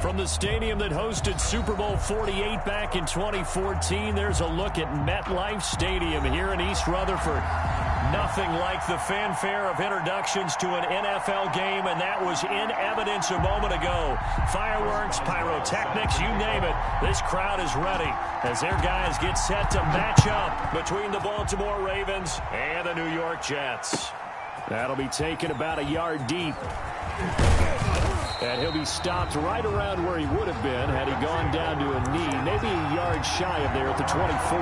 From the stadium that hosted Super Bowl 48 back in 2014, there's a look at MetLife Stadium here in East Rutherford. Nothing like the fanfare of introductions to an NFL game, and that was in evidence a moment ago. Fireworks, pyrotechnics, you name it. This crowd is ready as their guys get set to match up between the Baltimore Ravens and the New York Jets. That'll be taken about a yard deep. And he'll be stopped right around where he would have been had he gone down to a knee, maybe a yard shy of there at the 24.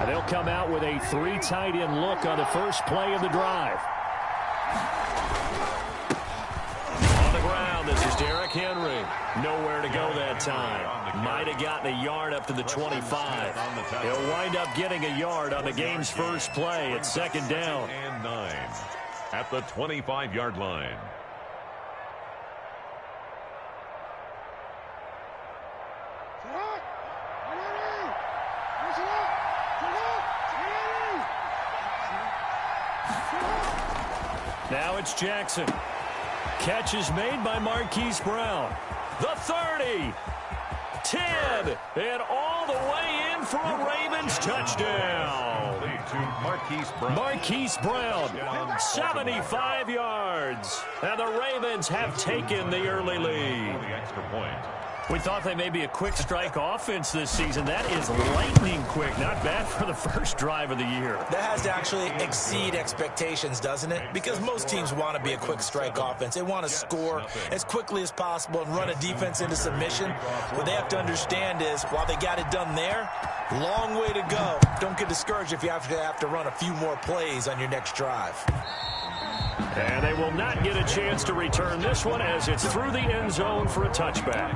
And they'll come out with a 3 tight end look on the first play of the drive. On the ground, this is Derrick Henry. Nowhere to go that time. Might have gotten a yard up to the 25. He'll wind up getting a yard on the game's first play at second down. And 9 at the 25-yard line. Now it's Jackson. Catch is made by Marquise Brown. The 30. 10. And all the way in for a Ravens touchdown. Marquise Brown, 75 yards. And the Ravens have taken the early lead. The extra point. We thought they may be a quick strike offense this season. That is lightning quick. Not bad for the first drive of the year. That has to actually exceed expectations, doesn't it? Because most teams want to be a quick strike offense. They want to score as quickly as possible and run a defense into submission. What they have to understand is, while they got it done there, long way to go. Don't get discouraged if you have to run a few more plays on your next drive. And they will not get a chance to return this one as it's through the end zone for a touchback.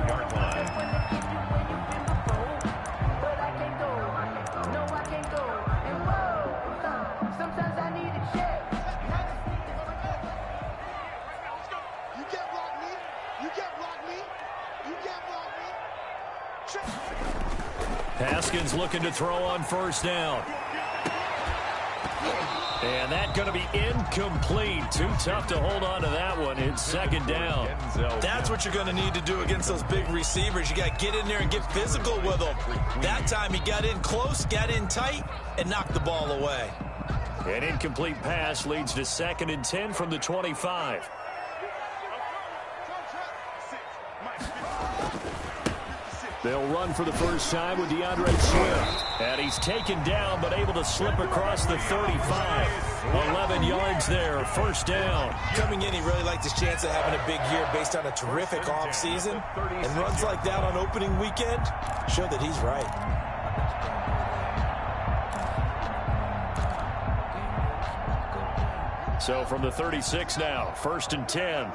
Haskins looking to throw on first down. And that's going to be incomplete. Too tough to hold on to that one. It's second down. That's what you're going to need to do against those big receivers. You got to get in there and get physical with them. That time he got in close, got in tight, and knocked the ball away. An incomplete pass leads to 2nd and 10 from the 25. They'll run for the first time with DeAndre Swift. And he's taken down but able to slip across the 35. 11 yards there, first down. Coming in, he really liked his chance of having a big year based on a terrific offseason. And runs like that on opening weekend show that he's right. So from the 36 now, 1st and 10.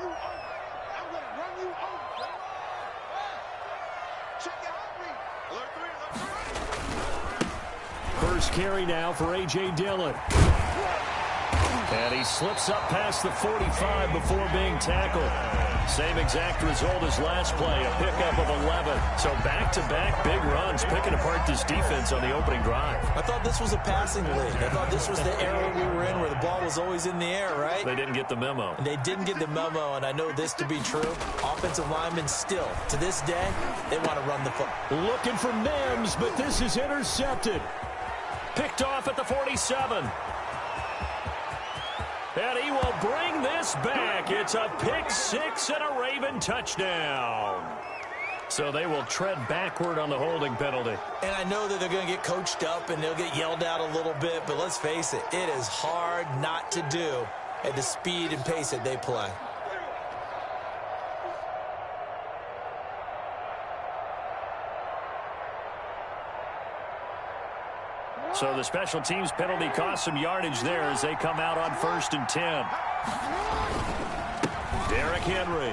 First carry now for A.J. Dillon. And he slips up past the 45 before being tackled. Same exact result as last play, a pickup of 11. So back-to-back big runs, picking apart this defense on the opening drive. I thought this was a passing league. I thought this was the era we were in where the ball was always in the air, right? They didn't get the memo. And they didn't get the memo, and I know this to be true. Offensive linemen still, to this day, they want to run the football. Looking for Mims, but this is intercepted. Picked off at the 47. And he will bring this back. It's a pick six and a Raven touchdown. So they will tread backward on the holding penalty. And I know that they're going to get coached up and they'll get yelled out a little bit, but let's face it, it is hard not to do at the speed and pace that they play. So the special teams penalty cost some yardage there as they come out on 1st and 10. Derrick Henry.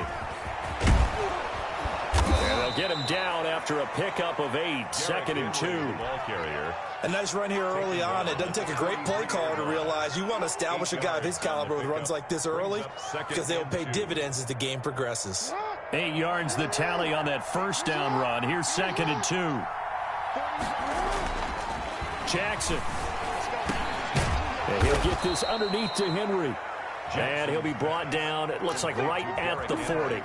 And they'll get him down after a pickup of 8, 2nd and 2. Ball carrier. A nice run here early on. It doesn't take a great play caller to realize you want to establish a guy of his caliber with runs like this early because they'll pay dividends as the game progresses. 8 yards the tally on that first down run. Here's 2nd and 2. Jackson. And he'll get this underneath to Henry. And he'll be brought down, it looks like right at the 40.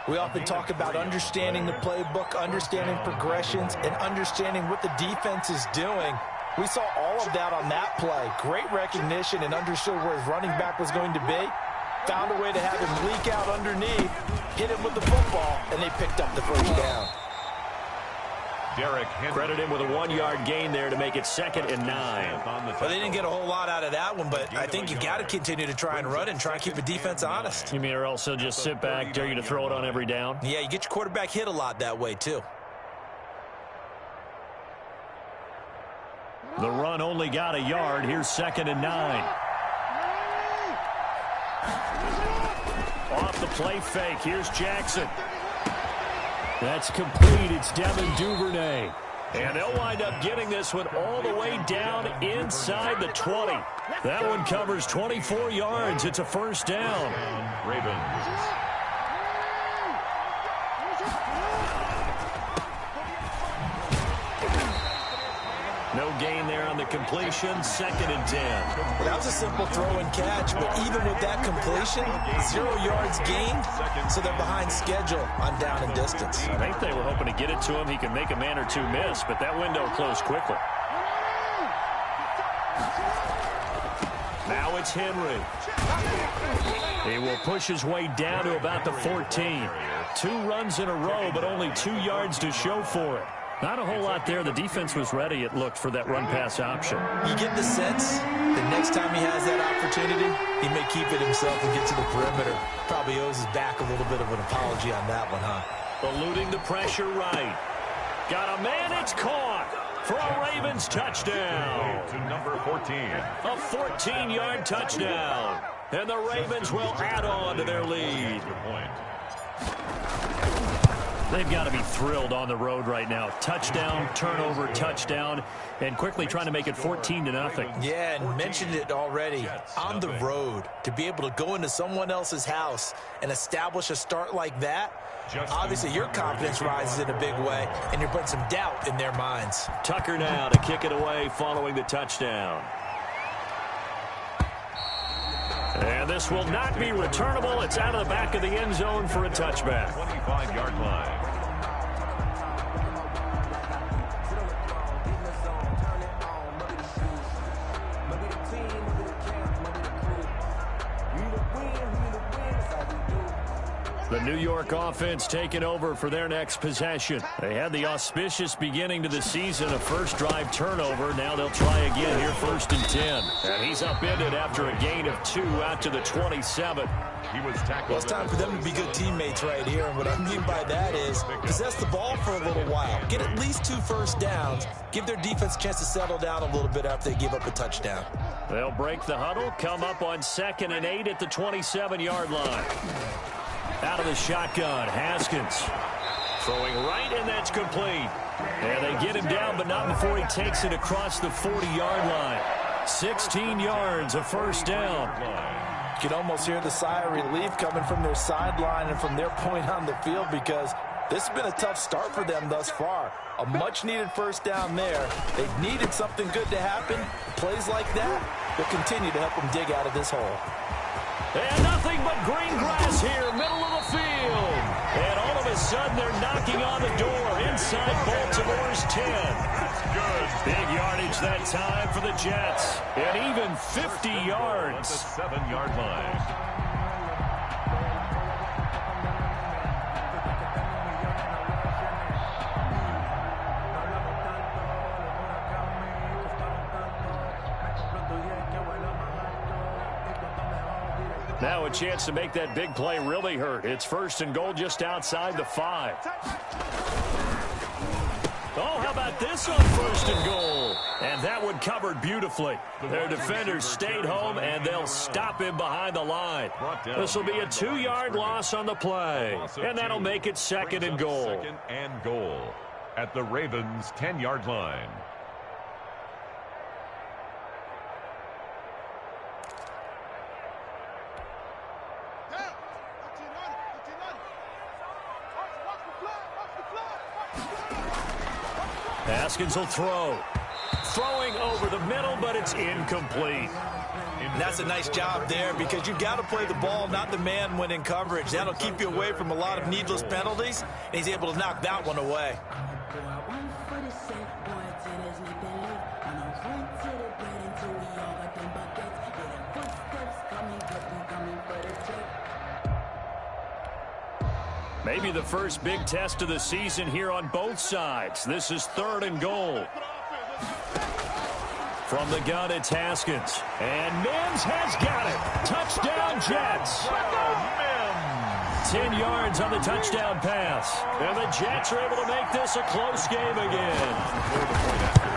We often talk about understanding the playbook, understanding progressions, and understanding what the defense is doing. We saw all of that on that play. Great recognition and understood where his running back was going to be. Found a way to have him leak out underneath, hit him with the football, and they picked up the first down. Derrick Henry. Credit him with a 1-yard gain there to make it 2nd and 9. Well, they didn't get a whole lot out of that one, but I think you got to continue to try and run and try and keep the defense honest. You mean or also just sit back, dare you to throw it on every down? Yeah, you get your quarterback hit a lot that way, too. The run only got a yard. Here's 2nd and 9. Off the play fake. Here's Jackson. That's complete. It's Devin Duvernay. And they'll wind up getting this one all the way down inside the 20. That one covers 24 yards. It's a first down. Ravens. No gain there on the completion. 2nd and 10. Well, that was a simple throw and catch, but even with that completion, 0 yards gained, so they're behind schedule on down and distance. I think they were hoping to get it to him. He could make a man or two miss, but that window closed quickly. Now it's Henry. He will push his way down to about the 14. 2 runs in a row, but only 2 yards to show for it. Not a whole lot there. The defense was ready, it looked, for that run-pass option. You get the sense that next time he has that opportunity, he may keep it himself and get to the perimeter. Probably owes his back a little bit of an apology on that one, huh? Eluding the pressure right. Got a man, it's caught for a Ravens touchdown. To number 14. A 14-yard touchdown. And the Ravens will add on to their lead. They've got to be thrilled on the road right now. Touchdown, turnover, touchdown, and quickly trying to make it 14-0. Yeah, and mentioned it already. On the road, to be able to go into someone else's house and establish a start like that, obviously your confidence rises in a big way, and you're putting some doubt in their minds. Tucker now to kick it away following the touchdown. And this will not be returnable. It's out of the back of the end zone for a touchback. 25-yard line. The New York offense taking over for their next possession. They had the auspicious beginning to the season, a first drive turnover. Now they'll try again here, 1st and 10. And he's upended after a gain of 2 out to the 27. He was tackled. Well, it's time for them to be good teammates right here. And what I mean by that is possess the ball for a little while. Get at least 2 first downs. Give their defense a chance to settle down a little bit after they give up a touchdown. They'll break the huddle, come up on 2nd and 8 at the 27-yard line. Out of the shotgun, Haskins throwing right, and that's complete. And they get him down, but not before he takes it across the 40-yard line. 16 yards, a first down. You can almost hear the sigh of relief coming from their sideline and from their point on the field, because this has been a tough start for them thus far. A much-needed first down there. They've needed something good to happen. Plays like that will continue to help them dig out of this hole. And nothing but green grass here, middle of the field. And all of a sudden, they're knocking on the door inside Baltimore's 10. Big yardage that time for the Jets. And even 50 yards. The 7-yard line. Now a chance to make that big play really hurt. It's 1st and goal just outside the 5. Oh, how about this on 1st and goal? And that one covered beautifully. Their defenders stayed home, and they'll stop him behind the line. This will be a 2-yard loss on the play, and that'll make it 2nd and goal. 2nd and goal at the Ravens' 10-yard line. Haskins will throw. Throwing over the middle, but it's incomplete. And that's a nice job there because you've got to play the ball, not the man when in coverage. That'll keep you away from a lot of needless penalties, and he's able to knock that one away. Maybe the first big test of the season here on both sides. This is 3rd and goal. From the gun, it's Haskins. And Mims has got it. Touchdown, Jets. 10 yards on the touchdown pass. And the Jets are able to make this a close game again.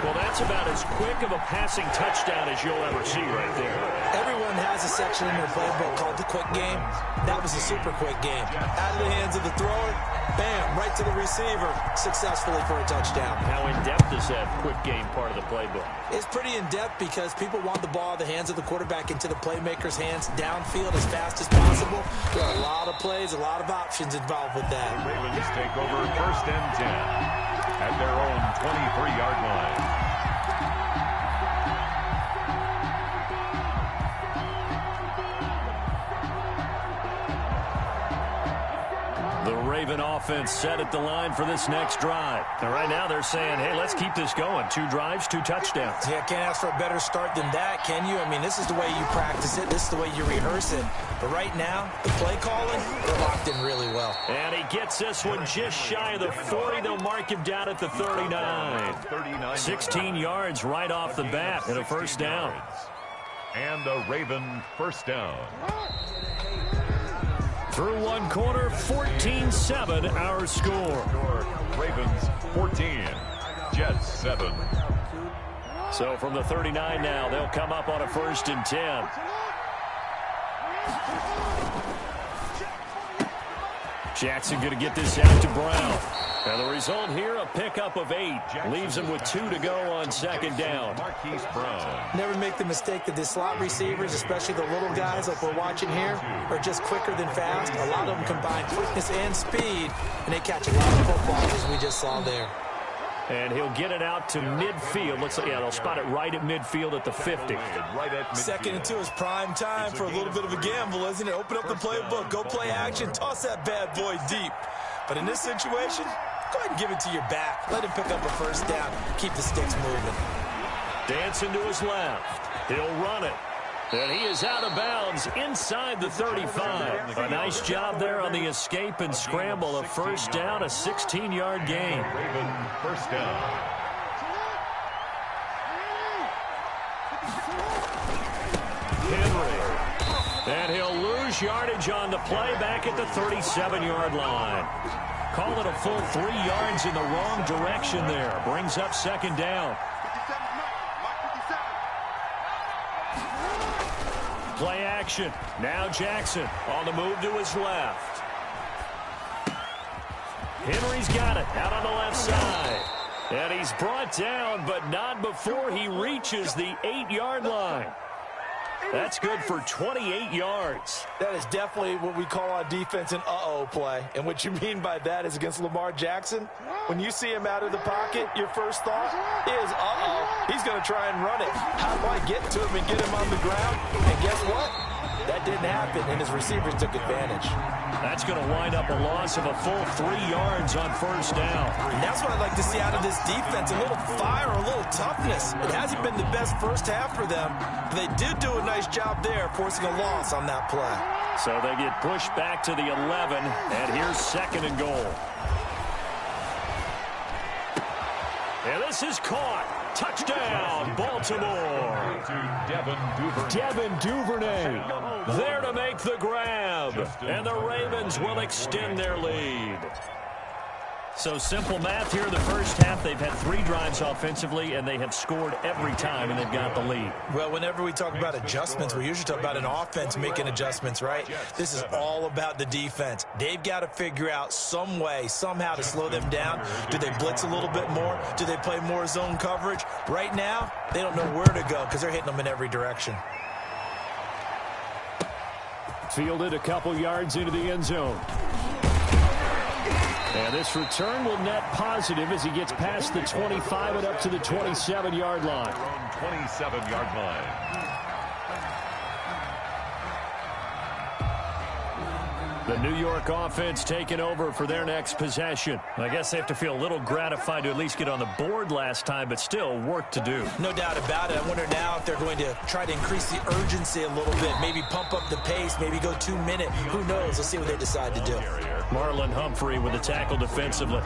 Well, that's about as quick of a passing touchdown as you'll ever see right there. Everyone has a section in their playbook called the quick game. That was a super quick game. Out of the hands of the thrower, bam, right to the receiver, successfully for a touchdown. How in-depth is that quick game part of the playbook? It's pretty in-depth because people want the ball out of the hands of the quarterback into the playmaker's hands downfield as fast as possible. There are a lot of plays, a lot of options involved with that. The Ravens take over 1st and 10 at their own 23-yard line. The Raven offense set at the line for this next drive. And right now they're saying, hey, let's keep this going. 2 drives, 2 touchdowns. Yeah, can't ask for a better start than that, can you? I mean, this is the way you practice it. This is the way you rehearse it. But right now, the play calling, they're locked in really well. And he gets this one just shy of the 40. They'll mark him down at the 39. 16 yards right off the bat and a first down. And a Raven first down. Through one quarter, 14-7 our score. Ravens 14, Jets 7. So from the 39 now, they'll come up on a 1st and 10. Jackson going to get this out to Brown. And the result here, a pickup of 8. Leaves him with 2 to go on 2nd down. Marquise Brown. Never make the mistake that the slot receivers, especially the little guys like we're watching here, are just quicker than fast. A lot of them combine quickness and speed, and they catch a lot of footballs as we just saw there. And he'll get it out to midfield. Looks like, yeah, they'll spot it right at midfield at the 50. Right at 2nd and 2 is prime time for a little bit of a gamble, isn't it? Open up the playbook, go play action, toss that bad boy deep. But in this situation, go ahead and give it to your back. Let him pick up a first down. Keep the sticks moving. Dancing to his left. He'll run it. And he is out of bounds inside the 35. A nice job there on the escape and scramble. A first down, a 16-yard gain. Raven first down. Henry. And he'll lose yardage on the play back at the 37-yard line. Call it a full 3 yards in the wrong direction there. Brings up 2nd down. Play action. Now Jackson on the move to his left. Henry's got it out on the left side. And he's brought down, but not before he reaches the 8-yard line. That's good for 28 yards. That is definitely what we call on defense an uh-oh play. And what you mean by that is against Lamar Jackson, when you see him out of the pocket, your first thought is, uh-oh, he's going to try and run it. How do I get to him and get him on the ground? And guess what? That didn't happen, and his receivers took advantage. That's going to wind up a loss of a full 3 yards on first down. And that's what I'd like to see out of this defense, a little fire, a little toughness. It hasn't been the best first half for them, but they did do a nice job there, forcing a loss on that play. So they get pushed back to the 11, and here's 2nd and goal. And this is caught. Touchdown, Baltimore. Devin Duvernay there to make the grab. And the Ravens will extend their lead. So simple math here in the first half. They've had 3 drives offensively, and they have scored every time, and they've got the lead. Well, whenever we talk about adjustments, we usually talk about an offense making adjustments, right? This is all about the defense. They've got to figure out some way, somehow to slow them down. Do they blitz a little bit more? Do they play more zone coverage? Right now, they don't know where to go because they're hitting them in every direction. Fielded a couple yards into the end zone. And this return will net positive as he gets past the 25 and up to the 27-yard line. 27-yard line. The New York offense taking over for their next possession. I guess they have to feel a little gratified to at least get on the board last time, but still work to do. No doubt about it. I wonder now if they're going to try to increase the urgency a little bit, maybe pump up the pace, maybe go 2-minute. Who knows? Let's see what they decide to do. Marlon Humphrey with the tackle defensively.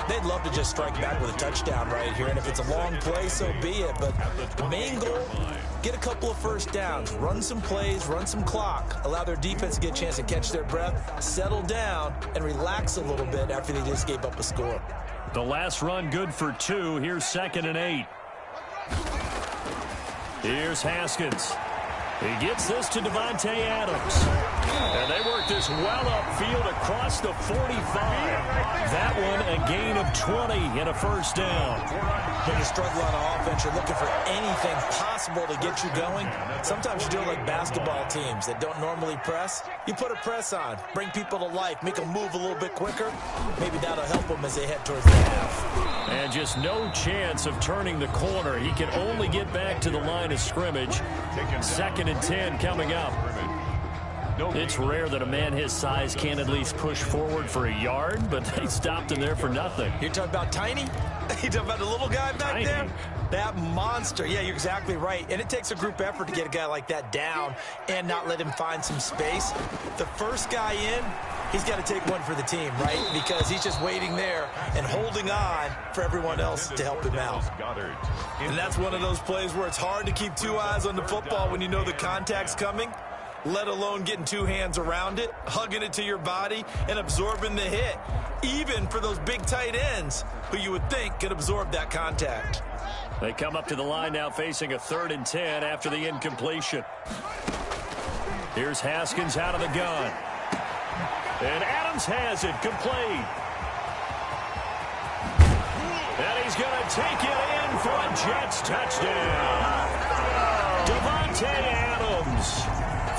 They'd love to just strike back with a touchdown right here, and if it's a long play, so be it. But the main goal, get a couple of first downs, run some plays, run some clock, allow their defense to get a chance to catch their breath, settle down, and relax a little bit after they just gave up a score. The last run good for 2. Here's 2nd and 8. Here's Haskins. He gets this to Davante Adams. And they work this well upfield across the 45. That one a gain of 20 and a first down. When you struggle on offense, you're looking for anything possible to get you going. Sometimes you do it like basketball teams that don't normally press. You put a press on, bring people to life, make them move a little bit quicker. Maybe that'll help them as they head towards the half. And just no chance of turning the corner. He can only get back to the line of scrimmage. 2nd and 10 coming up. It's rare that a man his size can't at least push forward for a yard, but they stopped him there for nothing. You're talking about Tiny? You're talking about the little guy back there? That monster. Yeah, you're exactly right. And it takes a group effort to get a guy like that down and not let him find some space. The first guy in, he's got to take one for the team, right? Because he's just waiting there and holding on for everyone else to help him out. And that's one of those plays where it's hard to keep 2 eyes on the football when you know the contact's coming, let alone getting 2 hands around it, hugging it to your body, and absorbing the hit, even for those big tight ends who you would think could absorb that contact. They come up to the line now facing a 3rd and 10 after the incompletion. Here's Haskins out of the gun. And Adams has it complete. And he's going to take it in for a Jets touchdown. Davante Adams,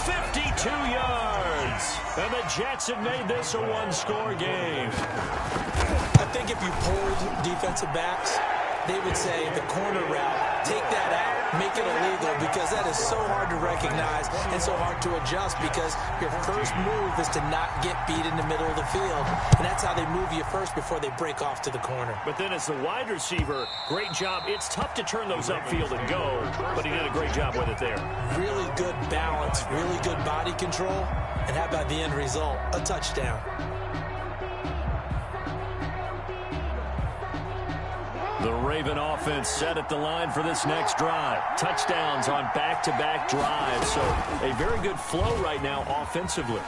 52 yards. And the Jets have made this a one-score game. I think if you polled defensive backs, they would say the corner route, take that out, make it illegal, because that is so hard to recognize and so hard to adjust, because your first move is to not get beat in the middle of the field. And that's how they move you first before they break off to the corner. But then as the wide receiver, great job. It's tough to turn those upfield and go, but he did a great job with it there. Really good balance, really good body control. And how about the end result? A touchdown. The Raven offense set at the line for this next drive. Touchdowns on back-to-back drives. So a very good flow right now offensively.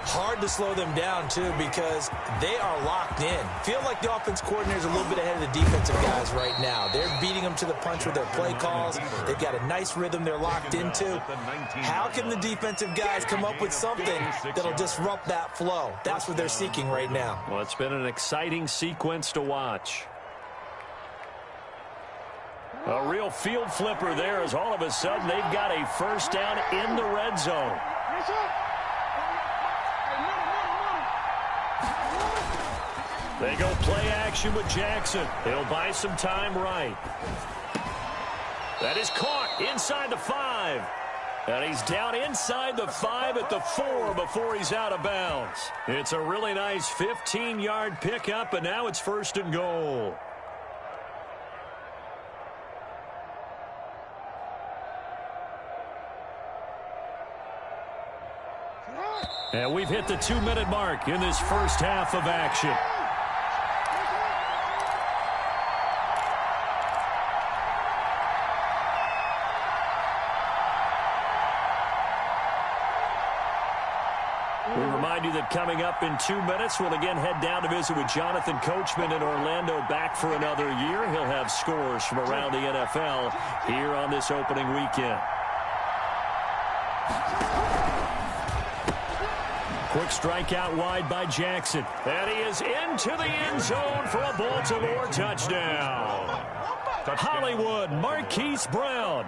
Hard to slow them down, too, because they are locked in. Feel like the offense coordinator is a little bit ahead of the defensive guys right now. They're beating them to the punch with their play calls. They've got a nice rhythm they're locked into. How can the defensive guys come up with something that'll disrupt that flow? That's what they're seeking right now. Well, it's been an exciting sequence to watch. A real field flipper there, as all of a sudden they've got a first down in the red zone. They go play action with Jackson. He'll buy some time right. That is caught inside the 5. And he's down inside the 5 at the 4 before he's out of bounds. It's a really nice 15-yard pickup, and now it's 1st and goal. And we've hit the 2-minute mark in this first half of action. We remind you that coming up in 2 minutes, we'll again head down to visit with Jonathan Coachman in Orlando, back for another year. He'll have scores from around the NFL here on this opening weekend. Quick strike out wide by Jackson. And he is into the end zone for a Baltimore touchdown. Hollywood Marquise Brown,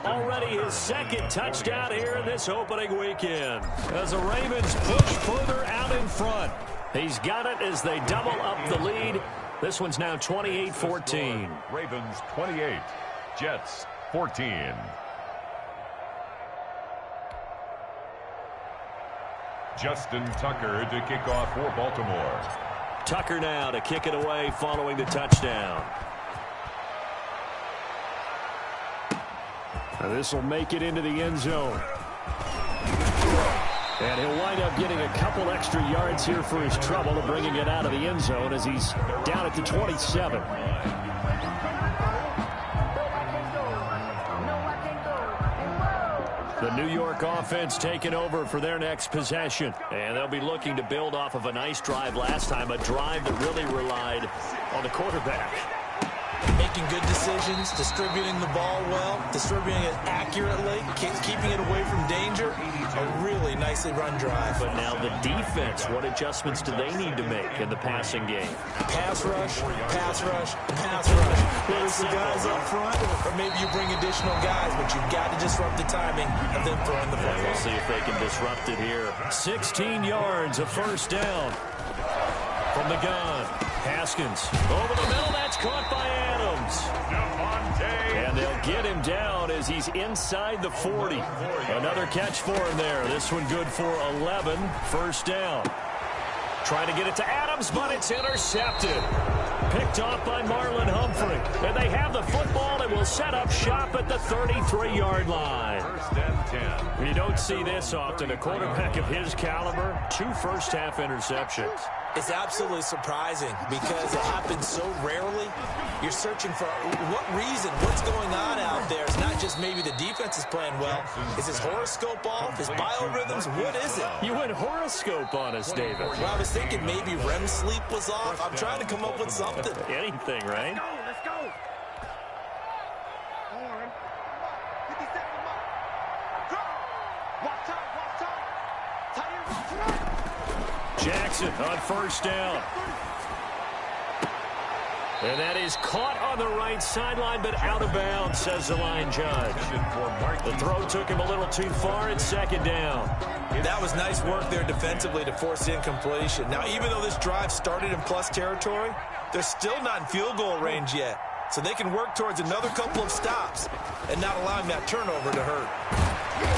already his 2nd touchdown here in this opening weekend, as the Ravens push further out in front. He's got it as they double up the lead. This one's now 28-14. Ravens 28, Jets 14. Justin Tucker to kick off for Baltimore. Tucker now to kick it away following the touchdown. This will make it into the end zone. And he'll wind up getting a couple extra yards here for his trouble of bringing it out of the end zone as he's down at the 27. The New York offense taking over for their next possession. And they'll be looking to build off of a nice drive last time, a drive that really relied on the quarterback. Making good decisions, distributing the ball well, distributing it accurately, keeping it away from danger. A really nicely run drive. But now the defense, what adjustments do they need to make in the passing game? Pass rush, pass rush, pass rush. Whether it's the guys up front or maybe you bring additional guys, but you've got to disrupt the timing of them throwing the football. We'll see if they can disrupt it here. 16 yards, a first down from the gun. Haskins over the middle. That's caught by Adams. And they'll get him down as he's inside the 40. Another catch for him there. This one good for 11. First down. Trying to get it to Adams, but it's intercepted. Picked off by Marlon Humphrey. And they have the football and will set up shop at the 33-yard line. First and 10. You don't see this often. A quarterback of his caliber, 2 first-half interceptions. It's absolutely surprising because it happens so rarely. You're searching for what reason, what's going on out there. It's not just maybe the defense is playing well. Is his horoscope off? His biorhythms? What is it? You went horoscope on us, David. Well, I was thinking maybe REM sleep was off. I'm trying to come up with something. Anything, right? Let's go. Warren. 57 mark. Watch out. Tight end, watch it out. Jackson on first down. And that is caught on the right sideline, but out of bounds, says the line judge. The throw took him a little too far. It's second down. That was nice work there defensively to force the incompletion. Now, even though this drive started in plus territory, they're still not in field goal range yet. So they can work towards another couple of stops and not allowing that turnover to hurt.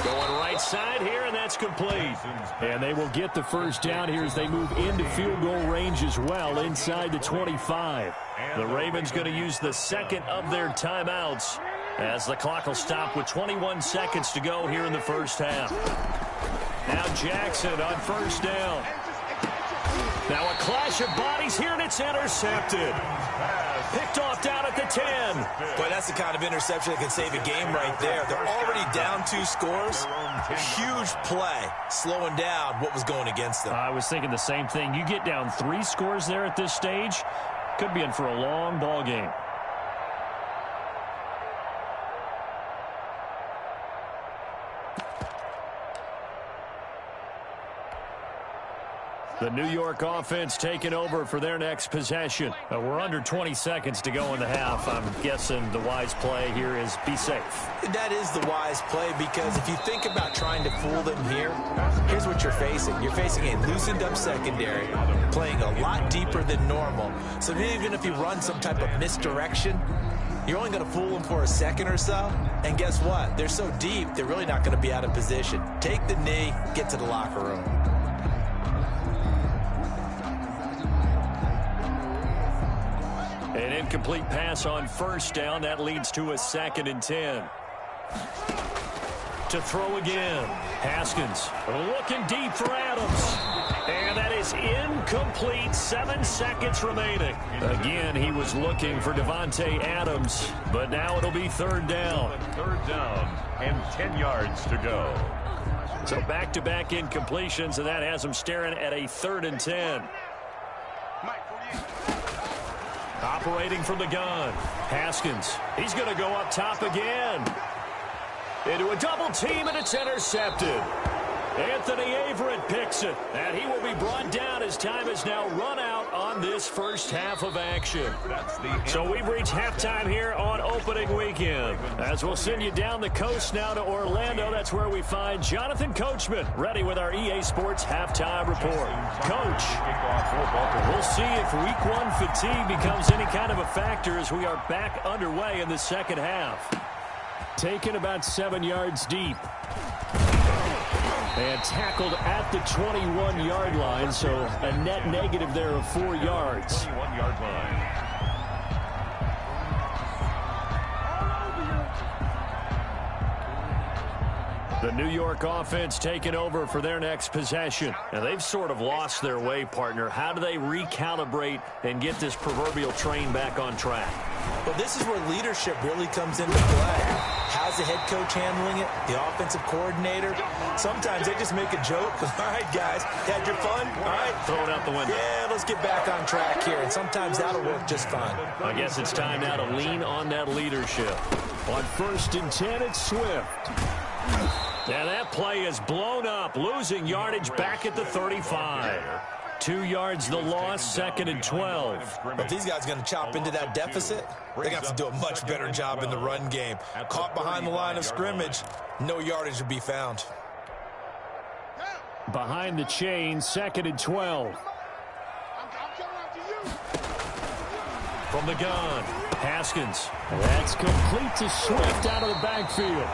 Going right side here, and that's complete. And they will get the first down here as they move into field goal range as well, inside the 25. The Ravens going to use the second of their timeouts as the clock will stop with 21 seconds to go here in the first half. Now Jackson on first down. Now a clash of bodies here, and it's intercepted. Picked off down at the 10. Boy, that's the kind of interception that can save a game right there. They're already down 2 scores. Huge play, slowing down what was going against them. I was thinking the same thing. You get down 3 scores there at this stage, could be in for a long ball game. The New York offense taking over for their next possession. We're under 20 seconds to go in the half. I'm guessing the wise play here is be safe. That is the wise play because if you think about trying to fool them here, here's what you're facing. You're facing a loosened up secondary, playing a lot deeper than normal. So even if you run some type of misdirection, you're only going to fool them for a second or so. And guess what? They're so deep, they're really not going to be out of position. Take the knee, get to the locker room. An incomplete pass on first down. That leads to a 2nd and 10. To throw again. Haskins looking deep for Adams. And that is incomplete. 7 seconds remaining. Again, he was looking for Devontae Adams. But now it'll be 3rd down. 3rd down and 10 yards to go. So back-to-back incompletions, and that has him staring at a 3rd and 10. Operating from the gun. Haskins. He's going to go up top again. Into a double team, and it's intercepted. Anthony Averett picks it, and he will be brought down as time is now run out on this first half of action. So we've reached halftime here on opening weekend. As we'll send you down the coast now to Orlando, that's where we find Jonathan Coachman, ready with our EA Sports halftime report. Coach, we'll see if week one fatigue becomes any kind of a factor as we are back underway in the second half. Taken about 7 yards deep. And tackled at the 21-yard line, so a net negative there of 4 yards. 21-yard line. The New York offense taking over for their next possession. And they've sort of lost their way, partner. How do they recalibrate and get this proverbial train back on track? Well, this is where leadership really comes into play. How's the head coach handling it? The offensive coordinator? Sometimes they just make a joke. All right, guys, had your fun? All right. Throw it out the window. Yeah, let's get back on track here. And sometimes that'll work just fine. I guess it's time now to lean on that leadership. On 1st and 10, it's Swift. And that play is blown up, losing yardage back at the 35. 2 yards the loss, 2nd and 12. If these guys are going to chop into that deficit, they're going to have to do a much better job in the run game. Caught behind the line of scrimmage, no yardage to be found. Behind the chain, 2nd and 12. From the gun, Haskins. That's complete to Swift out of the backfield.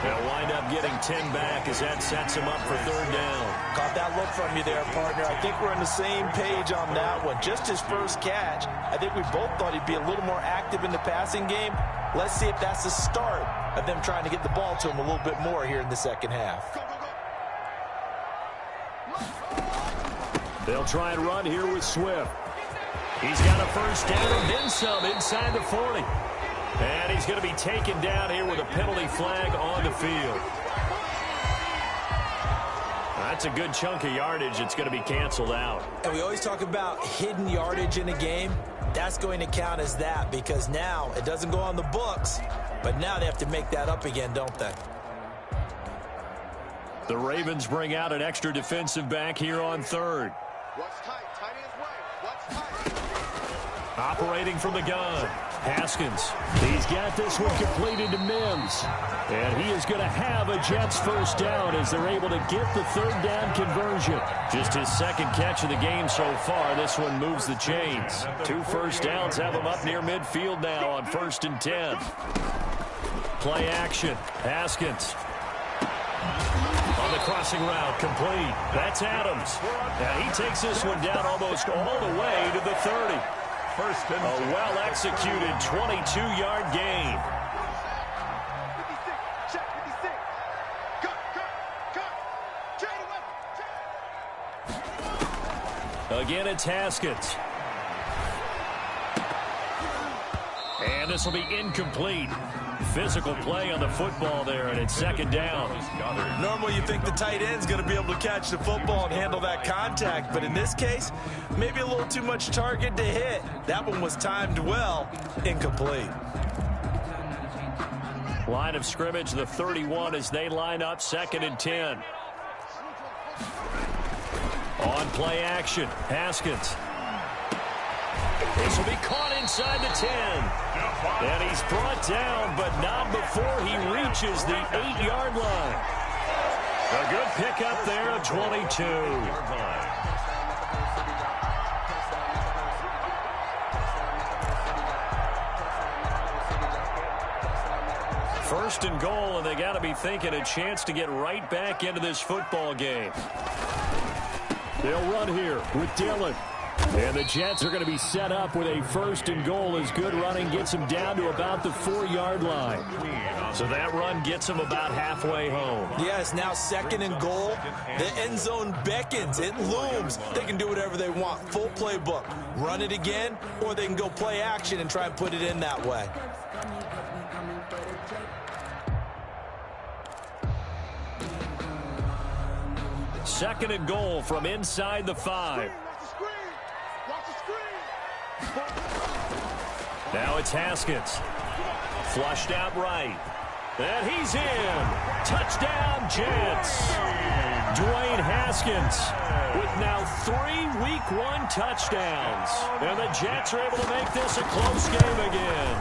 They'll wind up getting 10 back as that sets him up for 3rd down. Caught that look from you there, partner. I think we're on the same page on that one. Just his first catch. I think we both thought he'd be a little more active in the passing game. Let's see if that's the start of them trying to get the ball to him a little bit more here in the second half. They'll try and run here with Swift. He's got a first down and then some inside the 40. And he's going to be taken down here with a penalty flag on the field. That's a good chunk of yardage. It's going to be canceled out. And we always talk about hidden yardage in a game. That's going to count as that because now it doesn't go on the books, but now they have to make that up again, don't they? The Ravens bring out an extra defensive back here on 3rd. What's tight? Tight ends way. What's tight? Operating from the gun, Haskins. He's got this one completed to Mims. And he is going to have a Jets first down as they're able to get the 3rd down conversion. Just his 2nd catch of the game so far. This one moves the chains. 2 first downs have him up near midfield now on 1st and 10. Play action, Haskins. On the crossing route, complete. That's Adams. And he takes this one down almost all the way to the 30. First and a well-executed 22-yard gain. 56, check 56. Cut. Again, it's Haskins. And this will be incomplete. Physical play on the football there, and it's 2nd down. Normally you think the tight end's going to be able to catch the football and handle that contact, but in this case, maybe a little too much target to hit. That one was timed well, incomplete. Line of scrimmage, the 31 as they line up 2nd and 10. On play action, Haskins. This will be caught inside the 10. And he's brought down, but not before he reaches the 8-yard line. A good pickup there of 22. First and goal, and they got to be thinking a chance to get right back into this football game. They'll run here with Dillon. And the Jets are going to be set up with a 1st and goal as good running gets them down to about the 4-yard line. So that run gets them about halfway home. Yes, now 2nd and goal. The end zone beckons. It looms. They can do whatever they want. Full playbook. Run it again, or they can go play action and try and put it in that way. Second and goal from inside the 5. Now it's Haskins. Flushed out right. And he's in. Touchdown, Jets. Dwayne Haskins with now 3 Week 1 touchdowns. And the Jets are able to make this a close game again.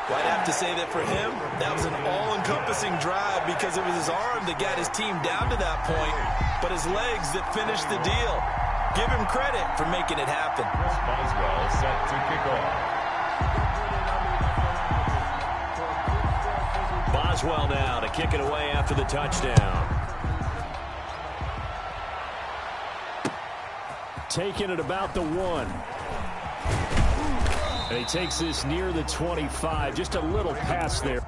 Well, I'd have to say that for him, that was an all-encompassing drive because it was his arm that got his team down to that point, but his legs that finished the deal. Give him credit for making it happen. Boswell set to kick off. Boswell now to kick it away after the touchdown. Taking it about the 1. And he takes this near the 25. Just a little pass there.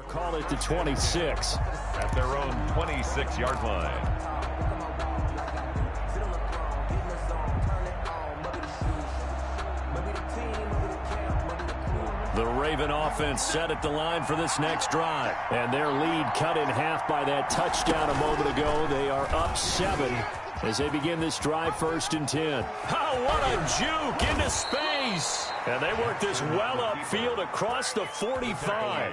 Call it the 26. At their own 26-yard line. The Raven offense set at the line for this next drive. And their lead cut in half by that touchdown a moment ago. They are up 7 as they begin this drive, 1st and 10. Oh, what a juke into space. And they work this well upfield across the 45.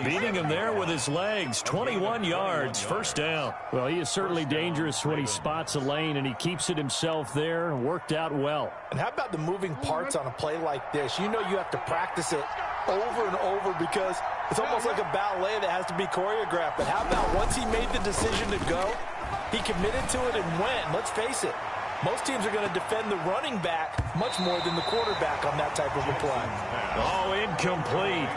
Beating him there with his legs. 21 yards, 1st down. Well, he is certainly dangerous when he spots a lane, and he keeps it himself there. Worked out well. And how about the moving parts on a play like this? You know you have to practice it over and over because it's almost like a ballet that has to be choreographed. But how about once he made the decision to go, he committed to it and went. Let's face it, most teams are going to defend the running back much more than the quarterback on that type of a play. Oh, incomplete.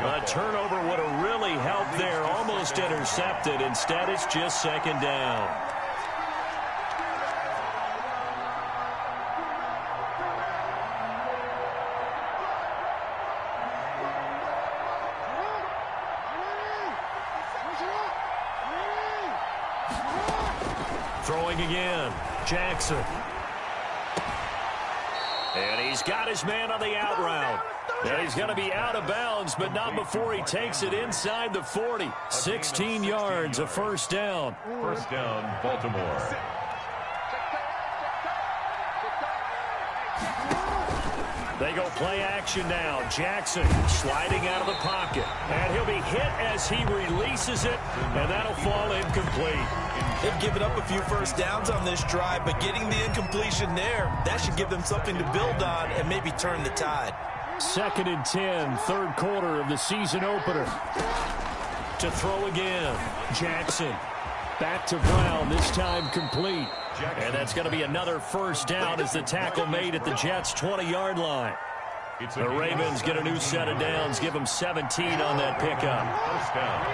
A turnover would have really helped there. Almost intercepted. Instead, it's just 2nd down. Throwing again. Jackson. And he's got his man on the out route. And he's going to be out of bounds, but not before he takes it inside the 40. 16 yards, a 1st down. 1st down, Baltimore. They go play action now. Jackson sliding out of the pocket. And he'll be hit as he releases it, and that'll fall incomplete. They've given up a few 1st downs on this drive, but getting the incompletion there, that should give them something to build on and maybe turn the tide. 2nd and 10, 3rd quarter of the season opener. To throw again. Jackson. Back to Brown, this time complete. And that's going to be another 1st down as the tackle made at the Jets' 20-yard line. The Ravens get a new set of downs, give them 17 on that pickup. 1st down.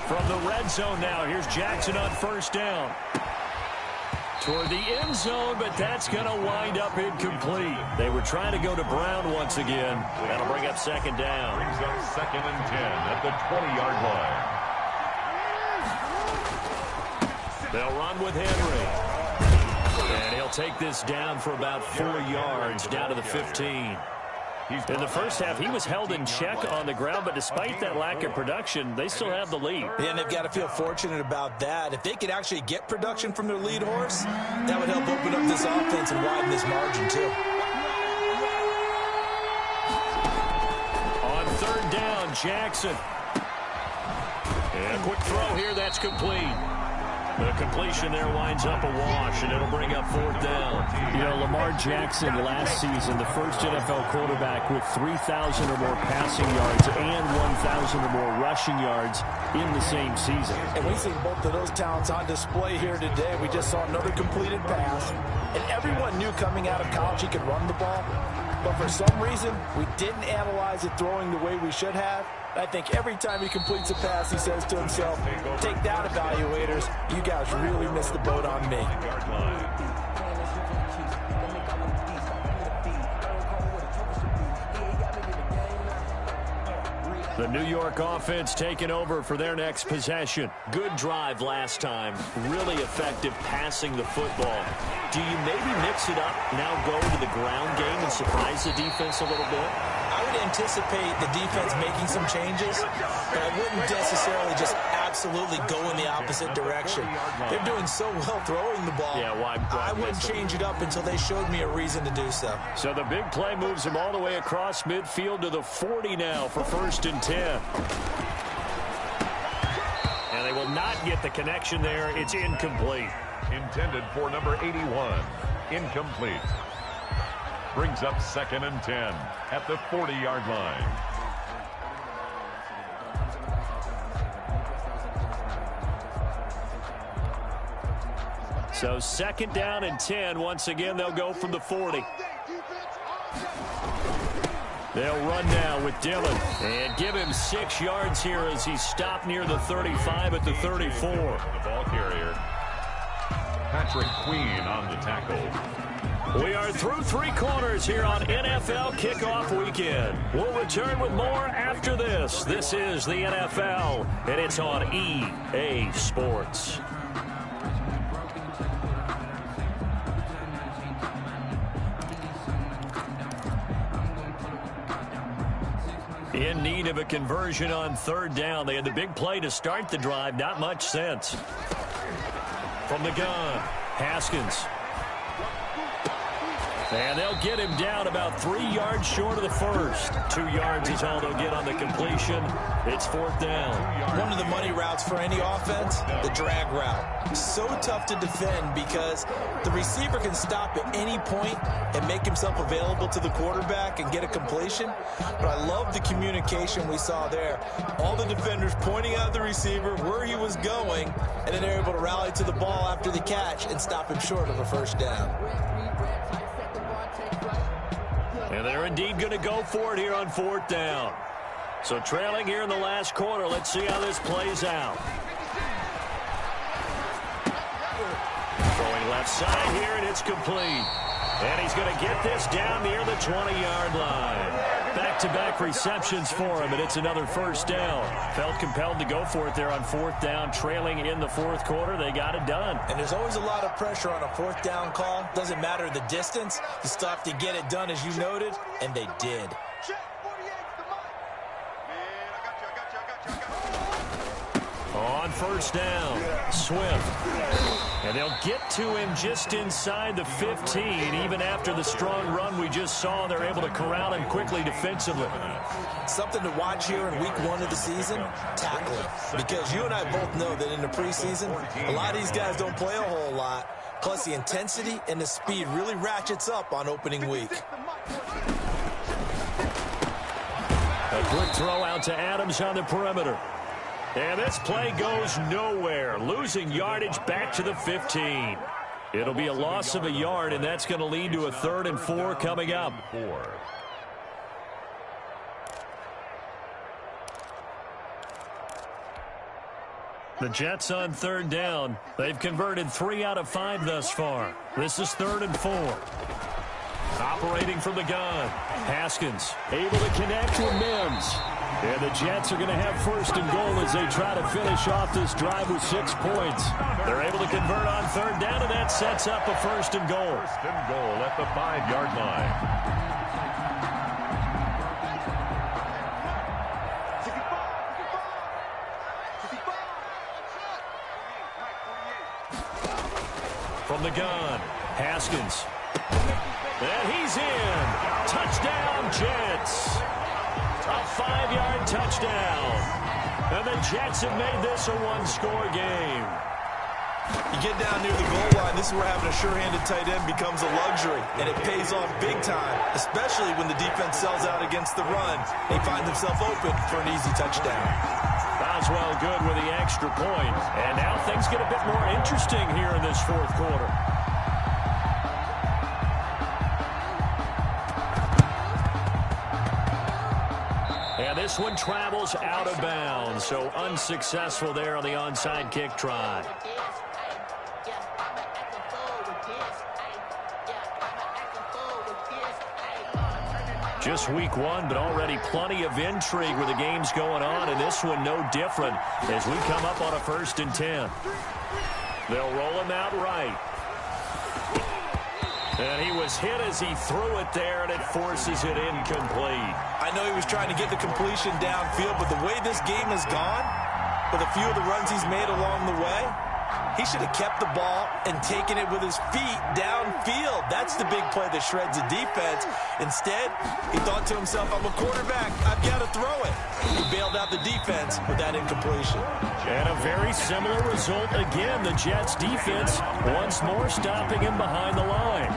From the red zone now, here's Jackson on 1st down. Toward the end zone, but that's going to wind up incomplete. They were trying to go to Brown once again. That'll bring up 2nd down. Brings up 2nd and 10 at the 20-yard line. They'll run with Henry. And he'll take this down for about 4 yards, down to the 15. In the first half, he was held in check on the ground, but despite that lack of production, they still have the lead. Yeah, and they've got to feel fortunate about that. If they could actually get production from their lead horse, that would help open up this offense and widen this margin, too. On 3rd down, Jackson. And a quick throw here, that's complete. The completion there winds up a wash, and it'll bring up 4th down. You know, Lamar Jackson last season, the first NFL quarterback with 3,000 or more passing yards and 1,000 or more rushing yards in the same season. And we see both of those talents on display here today. We just saw another completed pass, and everyone knew coming out of college he could run the ball. but for some reason, we didn't analyze it throwing the way we should have. I think every time he completes a pass, he says to himself, take that, evaluators. You guys really missed the boat on me. The New York offense taking over for their next possession. Good drive last time. Really effective passing the football. Do you maybe mix it up, now go to the ground game and surprise the defense a little bit? I would anticipate the defense making some changes, but I wouldn't necessarily just absolutely go in the opposite direction. They're doing so well throwing the ball. Yeah, why I wouldn't change it up until they showed me a reason to do so. So the big play moves them all the way across midfield to the 40 now for 1st and 10. And they will not get the connection there. It's incomplete. Intended for number 81. Incomplete. Brings up 2nd and 10 at the 40-yard line. So 2nd down and 10. Once again, they'll go from the 40. They'll run now with Dillon and give him 6 yards here as he stopped near the 35 at the 34. The ball carrier, Patrick Queen on the tackle. We are through 3 quarters here on NFL Kickoff Weekend. We'll return with more after this. This is the NFL, and it's on EA Sports. In need of a conversion on 3rd down. They had the big play to start the drive. Not much sense. From the gun, Haskins. And they'll get him down about 3 yards short of the first. 2 yards is all they'll get on the completion. It's 4th down. One of the money routes for any offense, the drag route. So tough to defend because the receiver can stop at any point and make himself available to the quarterback and get a completion. But I love the communication we saw there. All the defenders pointing out the receiver, where he was going, and then they're able to rally to the ball after the catch and stop him short of a 1st down. And they're indeed going to go for it here on 4th down. So trailing here in the last quarter. Let's see how this plays out. Throwing left side here, and it's complete. And he's going to get this down near the 20-yard line. Back-to-back receptions for him, and it's another 1st down. Felt compelled to go for it there on 4th down, trailing in the 4th quarter. They got it done. And there's always a lot of pressure on a 4th down call. Doesn't matter the distance. You still have to get it done, as you noted, and they did. On 1st down, Swift. And they'll get to him just inside the 15. Even after the strong run we just saw, they're able to corral him quickly defensively. Something to watch here in week 1 of the season, tackling. Because you and I both know that in the preseason, a lot of these guys don't play a whole lot. Plus, the intensity and the speed really ratchets up on opening week. A quick throw out to Adams on the perimeter. And this play goes nowhere. Losing yardage back to the 15. It'll be a loss of a yard, and that's going to lead to a 3rd and 4 coming up. The Jets on 3rd down. They've converted 3 out of 5 thus far. This is 3rd and 4. Operating from the gun. Haskins able to connect with Mims. And the Jets are going to have 1st and goal as they try to finish off this drive with 6 points. They're able to convert on 3rd down, and that sets up a 1st and goal. 1st and goal at the 5-yard line. From the gun, Haskins. And he's in. Touchdown, Jets. A 5-yard touchdown. And the Jets have made this a 1-score game. You get down near the goal line, this is where having a sure-handed tight end becomes a luxury, and it pays off big time, especially when the defense sells out against the run. They find themselves open for an easy touchdown. Boswell good with the extra point. And now things get a bit more interesting here in this 4th quarter. this one travels out of bounds, so unsuccessful there on the onside kick try. Just week one, but already plenty of intrigue with the games going on, and this one no different as we come up on a 1st and 10. They'll roll him out right. And he was hit as he threw it there, and it forces it incomplete. I know he was trying to get the completion downfield, but the way this game has gone, with a few of the runs he's made along the way, he should have kept the ball and taken it with his feet downfield. That's the big play that shreds the defense. Instead, he thought to himself, I'm a quarterback, I've got to throw it. He bailed out the defense with that incompletion. And a very similar result again. The Jets defense once more stopping him behind the line.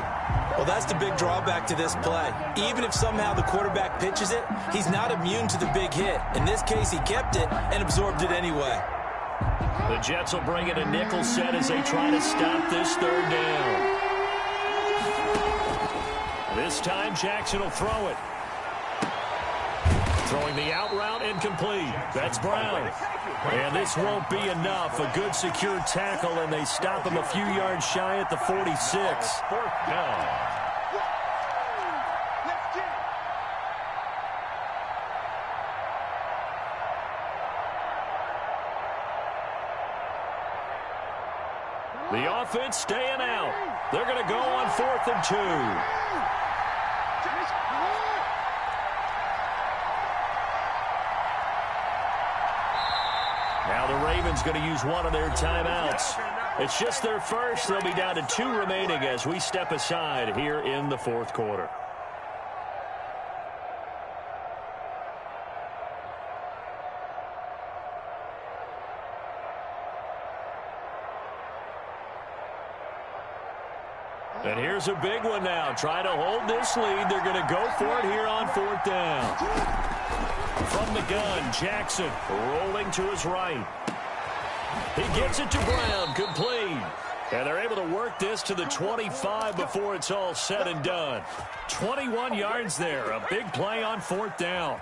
Well, that's the big drawback to this play. Even if somehow the quarterback pitches it, he's not immune to the big hit. In this case, he kept it and absorbed it anyway. The Jets will bring in a nickel set as they try to stop this 3rd down. This time, Jackson will throw it. Throwing the out route incomplete. That's Brown. And this won't be enough. A good secure tackle, and they stop him a few yards shy at the 46. 4th down. The offense staying out. They're going to go on 4th and 2. Now the Ravens going to use one of their timeouts. It's just their first. They'll be down to 2 remaining as we step aside here in the 4th quarter. And here's a big one now. Trying to hold this lead. They're going to go for it here on 4th down. From the gun, Jackson rolling to his right. He gets it to Brown, complete. And they're able to work this to the 25 before it's all said and done. 21 yards there. A big play on 4th down.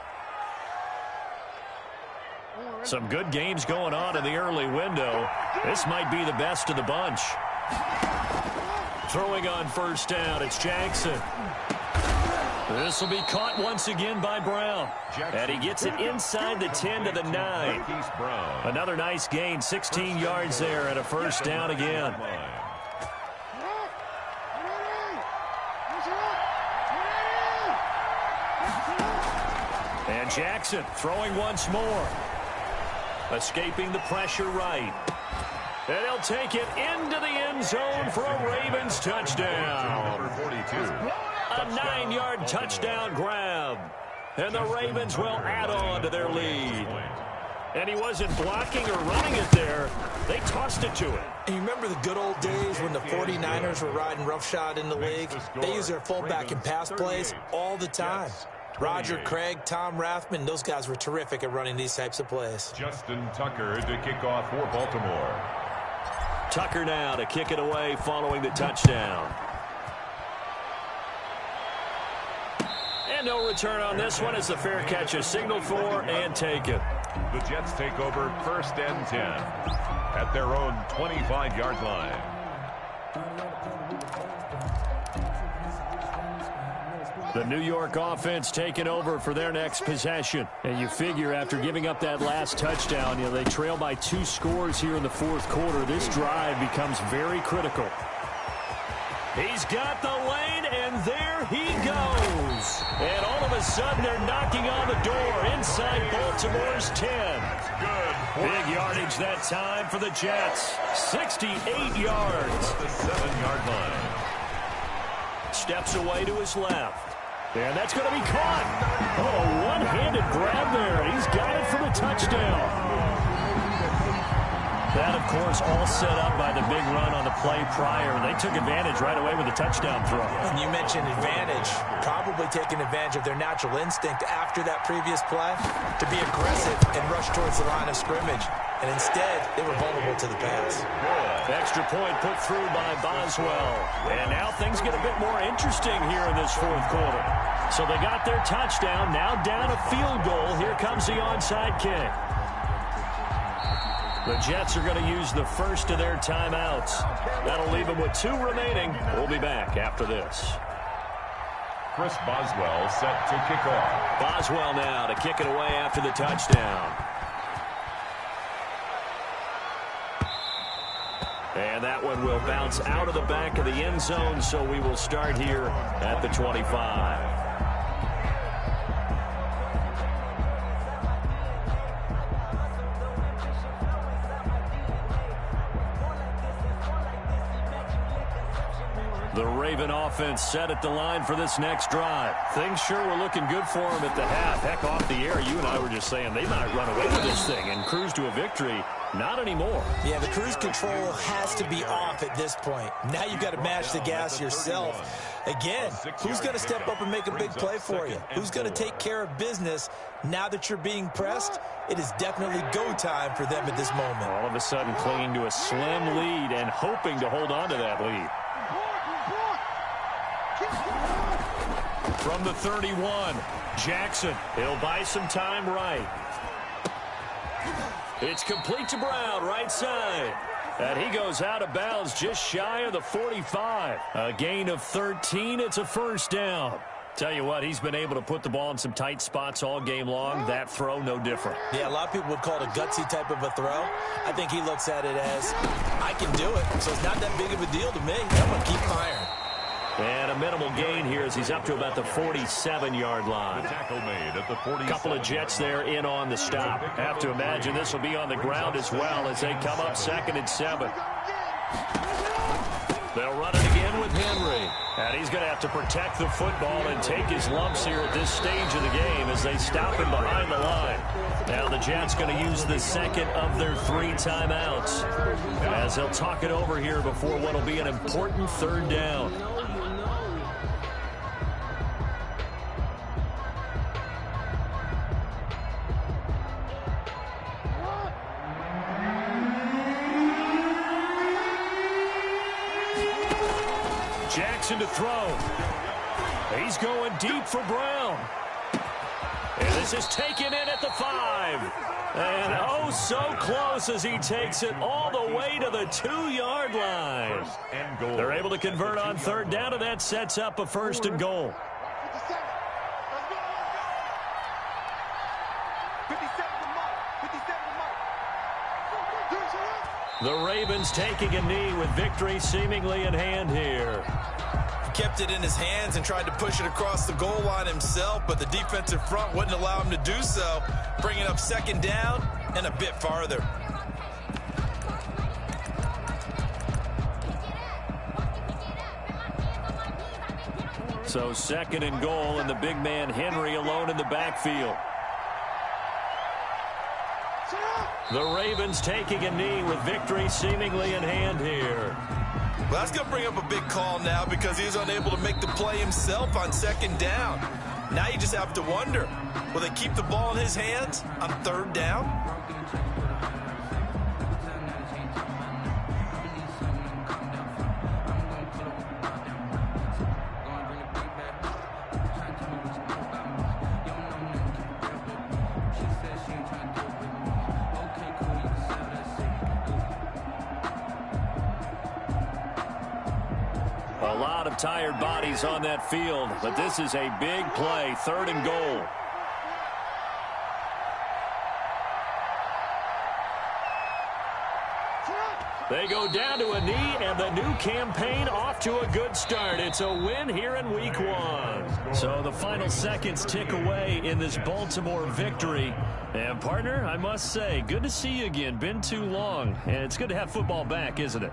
Some good games going on in the early window. This might be the best of the bunch. Throwing on 1st down, it's Jackson. This will be caught once again by Brown. And he gets it inside the 10 to the 9. Another nice gain, 16 yards there, and a 1st down again. And Jackson throwing once more. Escaping the pressure right. And he'll take it into the end zone for a Ravens touchdown. A 9-yard touchdown grab. And the Ravens will add on to their lead. And he wasn't blocking or running it there. They tossed it to him. And you remember the good old days when the 49ers were riding roughshod in the league? They use their fullback in pass plays all the time. Roger Craig, Tom Rathman, those guys were terrific at running these types of plays. Justin Tucker to kick off for Baltimore. Tucker now to kick it away following the touchdown. And no return on this one as the fair catch is signaled for and taken. The Jets take over 1st and 10 at their own 25-yard line. The New York offense taking over for their next possession. And you figure after giving up that last touchdown, they trail by 2 scores here in the 4th quarter. This drive becomes very critical. He's got the lane, and there he goes. And all of a sudden, they're knocking on the door inside Baltimore's 10. Big yardage that time for the Jets. 68 yards. The 7-yard line. Steps away to his left. And that's going to be caught. Oh, a one-handed grab there. He's got it for the touchdown. That, of course, all set up by the big run on the play prior. They took advantage right away with the touchdown throw. And you mentioned advantage. Probably taking advantage of their natural instinct after that previous play to be aggressive and rush towards the line of scrimmage. And instead, they were vulnerable to the pass. Extra point put through by Boswell. And now things get a bit more interesting here in this 4th quarter. So they got their touchdown. Now down a field goal. Here comes the onside kick. The Jets are going to use the first of their timeouts. That'll leave them with 2 remaining. We'll be back after this. Chris Boswell set to kick off. Boswell now to kick it away after the touchdown. And that one will bounce out of the back of the end zone, so we will start here at the 25. The Raven offense set at the line for this next drive. Things sure were looking good for them at the half. Heck, off the air, you and I were just saying they might run away with this thing and cruise to a victory. Not anymore. Yeah, the cruise control has to be off at this point. Now you've got to match the gas yourself. Again, who's going to step up and make a big play for you? Who's going to take care of business now that you're being pressed? It is definitely go time for them at this moment. All of a sudden clinging to a slim lead and hoping to hold on to that lead. From the 31, Jackson. He'll buy some time right. It's complete to Brown, right side. And he goes out of bounds just shy of the 45. A gain of 13. It's a first down. Tell you what, he's been able to put the ball in some tight spots all game long. That throw, no different. Yeah, a lot of people would call it a gutsy type of a throw. I think he looks at it as, I can do it, so it's not that big of a deal to me. I'm going to keep firing. And a minimal gain here as he's up to about the 47-yard line. The tackle made at the 47. Couple of Jets there in on the stop. Have to imagine this will be on the ground as well as they come up 2nd and 7. They'll run it again with Henry. And he's going to have to protect the football and take his lumps here at this stage of the game as they stop him behind the line. Now the Jets going to use the second of their 3 timeouts as they'll talk it over here before what will be an important 3rd down. Jackson to throw. He's going deep for Brown. And this is taken in at the 5. And oh, so close as he takes it all the way to the 2-yard line. They're able to convert on 3rd down, and that sets up a 1st and goal. 57. The Ravens taking a knee with victory seemingly in hand here. He kept it in his hands and tried to push it across the goal line himself, but the defensive front wouldn't allow him to do so, bringing up 2nd down and a bit farther. So 2nd and goal, and the big man Henry alone in the backfield. The Ravens taking a knee with victory seemingly in hand here. Well, that's going to bring up a big call now because he was unable to make the play himself on 2nd down. Now you just have to wonder, will they keep the ball in his hands on 3rd down? A lot of tired bodies on that field, but this is a big play, 3rd and goal. They go down to a knee, and the new campaign off to a good start. It's a win here in Week 1. So the final seconds tick away in this Baltimore victory. And, partner, I must say, good to see you again. Been too long, and it's good to have football back, isn't it?